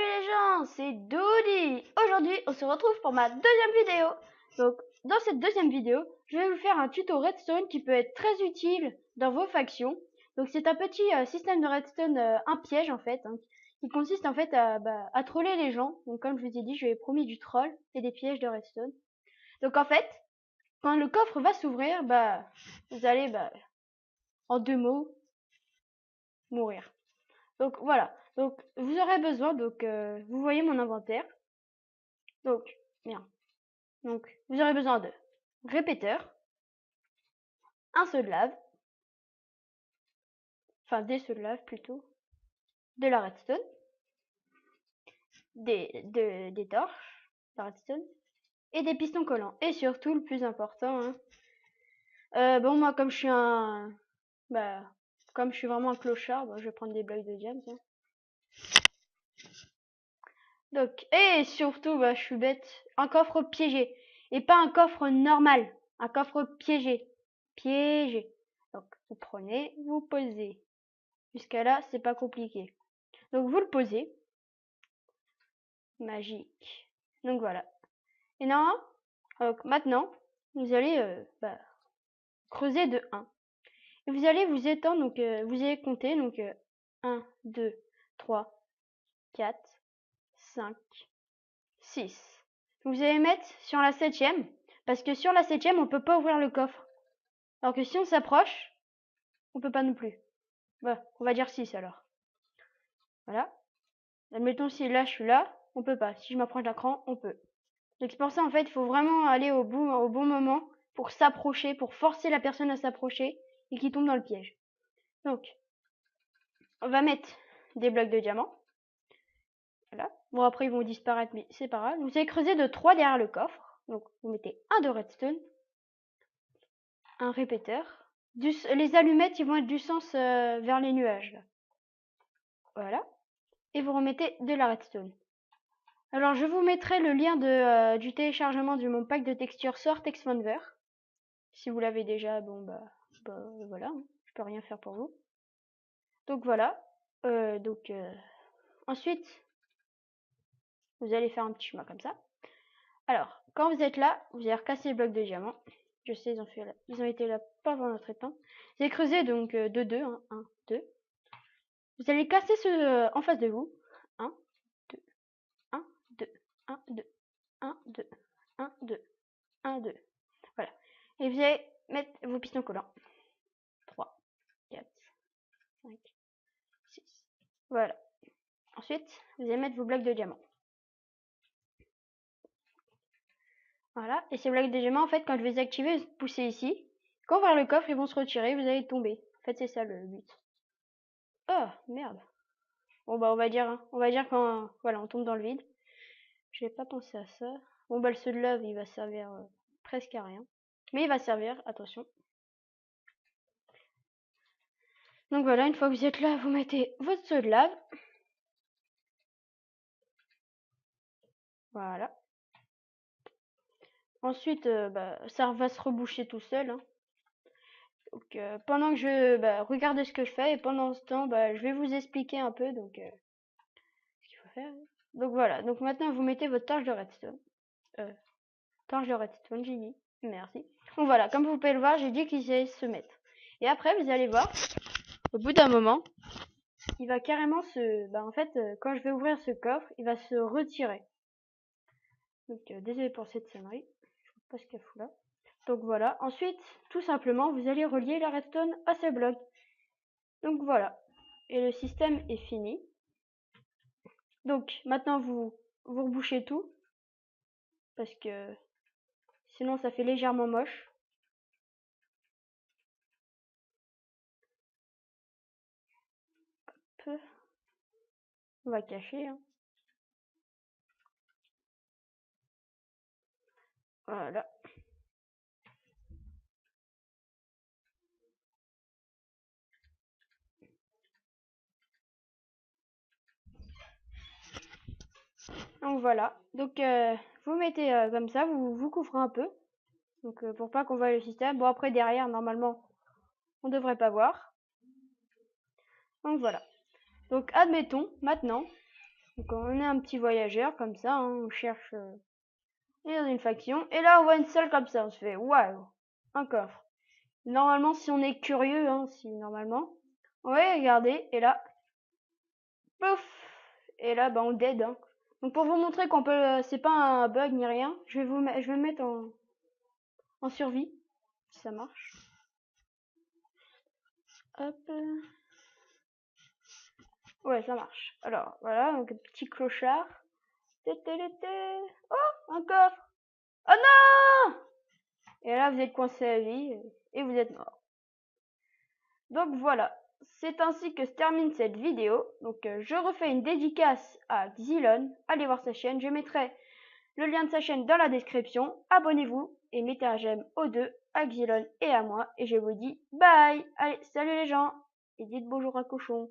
les gens, c'est Doody. Aujourd'hui, on se retrouve pour ma deuxième vidéo. Donc, dans cette deuxième vidéo, je vais vous faire un tuto redstone qui peut être très utile dans vos factions. Donc, c'est un petit système de redstone, un piège en fait, hein, qui consiste en fait à troller les gens. Donc, comme je vous ai dit, je vous ai promis du troll et des pièges de redstone. Donc, en fait, quand le coffre va s'ouvrir, vous allez, en 2 mots, mourir. Donc voilà, donc vous aurez besoin, vous voyez mon inventaire. Donc, bien. Donc vous aurez besoin de répéteurs, un seau de lave, enfin des seaux de lave plutôt, de la redstone, des torches, la redstone, et des pistons collants. Et surtout le plus important, hein, bon moi comme je suis comme je suis vraiment un clochard, je vais prendre des blocs de diamant. Hein. Donc, et surtout, je suis bête, un coffre piégé. Et pas un coffre normal, un coffre piégé. Piégé. Donc, vous prenez, vous posez. Jusqu'à là, c'est pas compliqué. Donc, vous le posez. Magique. Donc, voilà. Et non, donc, maintenant, vous allez creuser de 1. Et vous allez vous étendre, donc vous allez compter, donc 1, 2, 3, 4, 5, 6. Vous allez mettre sur la 7e, parce que sur la 7e, on peut pas ouvrir le coffre. Alors que si on s'approche, on peut pas non plus. On va dire 6 alors. Voilà. Admettons si là je suis là, on peut pas. Si je m'approche d'un cran, on peut. Donc c'est pour ça en fait, il faut vraiment aller au bon moment pour s'approcher, pour forcer la personne à s'approcher et qu'il tombe dans le piège. Donc, on va mettre des blocs de diamant. Voilà. Bon après ils vont disparaître, mais c'est pas grave. Vous allez creuser de 3 derrière le coffre. Donc vous mettez un de redstone, un répéteur. Les allumettes, ils vont être du sens vers les nuages. Là. Voilà. Et vous remettez de la redstone. Alors, je vous mettrai le lien du téléchargement de mon pack de textures Sword Expander. Si vous l'avez déjà, voilà, hein, je peux rien faire pour vous. Donc voilà. Ensuite, vous allez faire un petit chemin comme ça. Alors, quand vous êtes là, vous allez recasser les blocs de diamant. Je sais, ils ont été là pas avant notre temps. Vous allez creuser donc de 2, 1, 2. Vous allez casser ceux en face de vous. 1, 2, 1, 2, 1, 2, 1, 2, 1, 2, 1, 2. Voilà. Et vous allez mettre vos pistons collants. 3, 4, 5, 6. Voilà. Ensuite, vous allez mettre vos blocs de diamant. Voilà. Et ces blocs de diamant, en fait, quand je vais les activer, vous poussez ici. Quand on va vers le coffre, ils vont se retirer, vous allez tomber. En fait, c'est ça le but. Oh, merde. Bon, on va dire quand, voilà, on tombe dans le vide. Je n'ai pas pensé à ça. Bon, le seau de lave, il va servir presque à rien. Mais il va servir, attention. Donc voilà, une fois que vous êtes là, vous mettez votre seau de lave. Voilà. Ensuite, ça va se reboucher tout seul. Hein. Donc, pendant que je regardez ce que je fais et pendant ce temps, je vais vous expliquer un peu ce qu'il faut faire. Donc voilà. Donc maintenant, vous mettez votre torche de redstone. Torche de redstone, j'ai dit. Merci. Donc voilà, comme vous pouvez le voir, j'ai dit qu'ils allaient se mettre. Et après, vous allez voir, au bout d'un moment, il va carrément en fait, quand je vais ouvrir ce coffre, il va se retirer. Donc, désolé pour cette sonnerie. Je sais pas ce qu'elle fout là. Donc voilà. Ensuite, tout simplement, vous allez relier la redstone à ces blocs. Donc voilà. Et le système est fini. Donc maintenant, vous rebouchez tout. Parce que sinon, ça fait légèrement moche. On va cacher. Hein. Voilà. Donc voilà. Donc vous mettez comme ça, vous couvrez un peu. Donc pour pas qu'on voit le système. Bon après derrière normalement on devrait pas voir. Donc voilà. Donc admettons maintenant, Donc on est un petit voyageur comme ça, hein, on cherche on est dans une faction. Et là on voit une salle comme ça, on se fait waouh, un coffre. Normalement si on est curieux, hein, si normalement, on va regarder et là, pouf, et là bah on dead. Hein. Donc pour vous montrer qu'on peut, c'est pas un bug ni rien, je vais me mettre en survie, si ça marche. Hop. Ouais, ça marche. Alors, voilà, donc petit clochard. Oh, un coffre. Oh non! Et là, vous êtes coincé à vie et vous êtes mort. Donc voilà, c'est ainsi que se termine cette vidéo. Donc je refais une dédicace à Xylon. Allez voir sa chaîne, je mettrai le lien de sa chaîne dans la description. Abonnez-vous et mettez un j'aime aux deux, à Xylon et à moi. Et je vous dis bye. Allez, salut les gens. Et dites bonjour à Cochon.